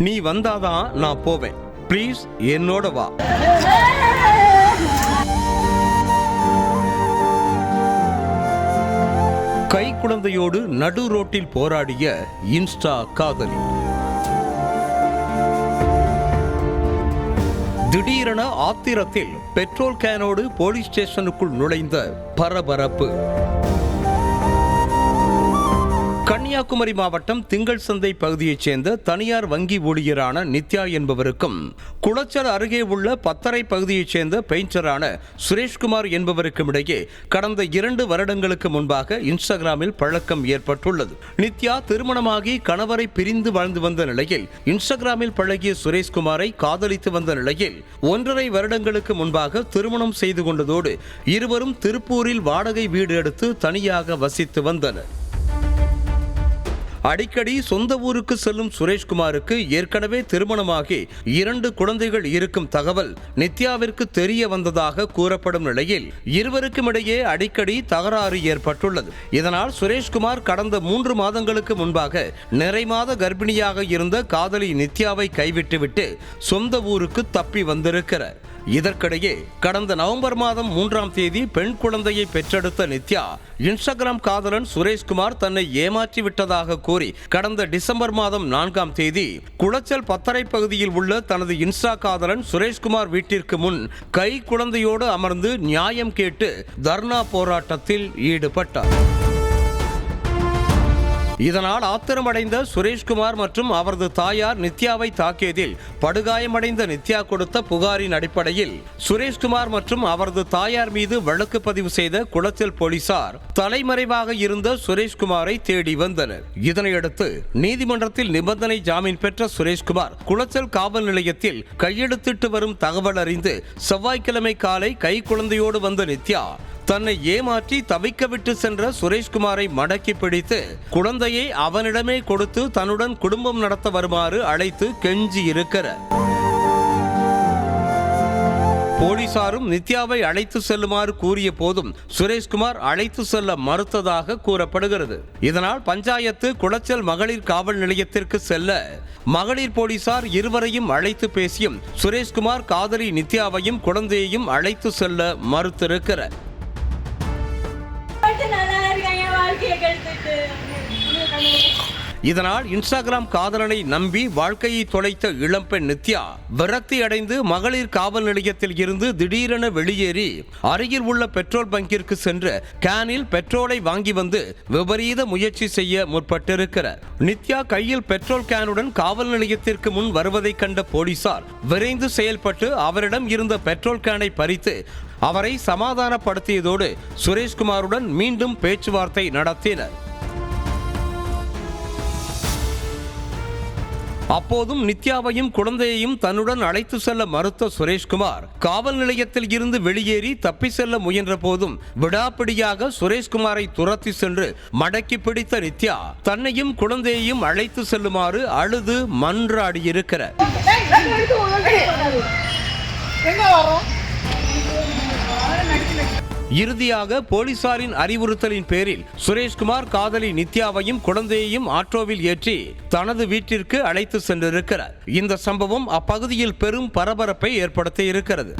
நீ வந்தாதான் நான் போவேன், ப்ளீஸ் என்னோட வா. கை குழந்தையோடு நடு ரோட்டில் போராடிய இன்ஸ்டா காதலி. திடீரென ஆத்திரத்தில் பெட்ரோல் கேனோடு போலீஸ் ஸ்டேஷனுக்குள் நுழைந்த பரபரப்பு. கன்னியாகுமரி மாவட்டம் திங்கள் சந்தை பகுதியைச் சேர்ந்த தனியார் வங்கி ஊழியரான நித்யா என்பவருக்கும் குளச்சல் அருகே உள்ள பத்தரை பகுதியைச் சேர்ந்த பெயிண்டரான சுரேஷ்குமார் என்பவருக்கும் இடையே கடந்த 2 வருடங்களுக்கு முன்பாக இன்ஸ்டாகிராமில் பழக்கம் ஏற்பட்டுள்ளது. நித்யா திருமணமாகி கணவரை பிரிந்து வாழ்ந்து வந்த நிலையில் இன்ஸ்டாகிராமில் பழகிய சுரேஷ்குமாரை காதலித்து வந்த நிலையில் 1.5 வருடங்களுக்கு முன்பாக திருமணம் செய்து கொண்டதோடு இருவரும் திருப்பூரில் வாடகை வீடு எடுத்து தனியாக வசித்து வந்தனர். அடிக்கடி சொந்த ஊருக்கு செல்லும் சுரேஷ்குமாருக்கு ஏற்கனவே திருமணமாகி 2 குழந்தைகள் இருக்கும் தகவல் நித்யாவிற்கு தெரிய வந்ததாக கூறப்படும் நிலையில் இருவருக்கும் இடையே அடிக்கடி தகராறு ஏற்பட்டுள்ளது. இதனால் சுரேஷ்குமார் கடந்த 3 மாதங்களுக்கு முன்பாக நிறைமாத கர்ப்பிணியாக இருந்த காதலி நித்யாவை கைவிட்டுவிட்டு சொந்த ஊருக்கு தப்பி வந்திருக்கிறார். இதற்கிடையே கடந்த நவம்பர் மாதம் 3ஆம் தேதி பெண் குழந்தையை பெற்றெடுத்த நித்யா இன்ஸ்டாகிராம் காதலன் சுரேஷ்குமார் தன்னை ஏமாற்றி விட்டதாக கூறி கடந்த டிசம்பர் மாதம் 4ஆம் தேதி குளச்சல் பத்தரை பகுதியில் உள்ள தனது இன்ஸ்டா காதலன் சுரேஷ்குமார் வீட்டிற்கு முன் கை குழந்தையோடு அமர்ந்து நியாயம் கேட்டு தர்ணா போராட்டத்தில் ஈடுபட்டார். இதனால் ஆத்திரமடைந்த சுரேஷ்குமார் மற்றும் அவரது தாயார் நித்யாவை தாக்கியதில் படுகாயமடைந்த நித்யா கொடுத்த புகாரின் அடிப்படையில் சுரேஷ்குமார் மற்றும் அவரது தாயார் மீது வழக்கு பதிவு செய்த குளச்சல் போலீசார் தலைமறைவாக இருந்த சுரேஷ்குமாரை தேடி வந்தனர். இதனையடுத்து நீதிமன்றத்தில் நிபந்தனை ஜாமீன் பெற்ற சுரேஷ்குமார் குளச்சல் காவல் நிலையத்தில் கையெழுத்திட்டு வரும் தகவல் அறிந்து செவ்வாய்க்கிழமை காலை கை குழந்தையோடு வந்த நித்யா தன்னை ஏமாற்றி தவிக்க விட்டு சென்ற சுரேஷ்குமாரை மடக்கி பிடித்து குழந்தையை அவனிடமே கொடுத்து தன்னுடன் குடும்பம் நடத்த வருமாறு அழைத்து கெஞ்சி இருக்கிறார். போலீசாரும் நித்யாவை அழைத்து செல்லுமாறு கூறிய போதும் சுரேஷ்குமார் அழைத்து செல்ல மறுத்ததாக கூறப்படுகிறது. இதனால் பஞ்சாயத்து குளச்சல் மகளிர் காவல் நிலையத்திற்கு செல்ல மகளிர் போலீசார் இருவரையும் அழைத்து பேசியும் சுரேஷ்குமார் காதலி நித்யாவையும் குழந்தையையும் அழைத்து செல்ல மறுத்திருக்கிறார். இதனால் இன்ஸ்டாகிராம் காதலனை நம்பி வாழ்க்கையை தொலைத்த இளம்பெண் நித்யா விரக்தி அடைந்து மகளிர் காவல் நிலையத்தில் இருந்து திடீரென வெளியேறி அருகில் உள்ள பெட்ரோல் பங்கிற்கு சென்று கேனில் பெட்ரோலை வாங்கி வந்து விபரீத முயற்சி செய்ய முற்பட்டிருக்கிறார். நித்யா கையில் பெட்ரோல் கேனுடன் காவல் நிலையத்திற்கு முன் வருவதை கண்ட போலீசார் விரைந்து செயல்பட்டு அவரிடம் இருந்த பெட்ரோல் கேனை பறித்து அவரை சமாதானப்படுத்தியதோடு சுரேஷ்குமாருடன் மீண்டும் பேச்சுவார்த்தை நடத்தினர். அப்போதும் நித்யாவையும் குழந்தையையும் தன்னுடன் அழைத்து செல்ல மறுத்த சுரேஷ்குமார் காவல் நிலையத்தில் இருந்து வெளியேறி தப்பி செல்ல முயன்ற போதும் விடாப்பிடியாக சுரேஷ்குமாரை துரத்தி சென்று மடக்கி பிடித்த நித்யா தன்னையும் குழந்தையையும் அழைத்து செல்லுமாறு அழுது மன்றாடியிருக்கிறார். இறுதியாக போலீசாரின் அறிவுறுத்தலின் பேரில் சுரேஷ்குமார் காதலி நித்யாவையும் குழந்தையையும் ஆட்டோவில் ஏற்றி தனது வீட்டிற்கு அழைத்து சென்றிருக்கிறார். இந்த சம்பவம் அப்பகுதியில் பெரும் பரபரப்பை ஏற்படுத்தி இருக்கிறது.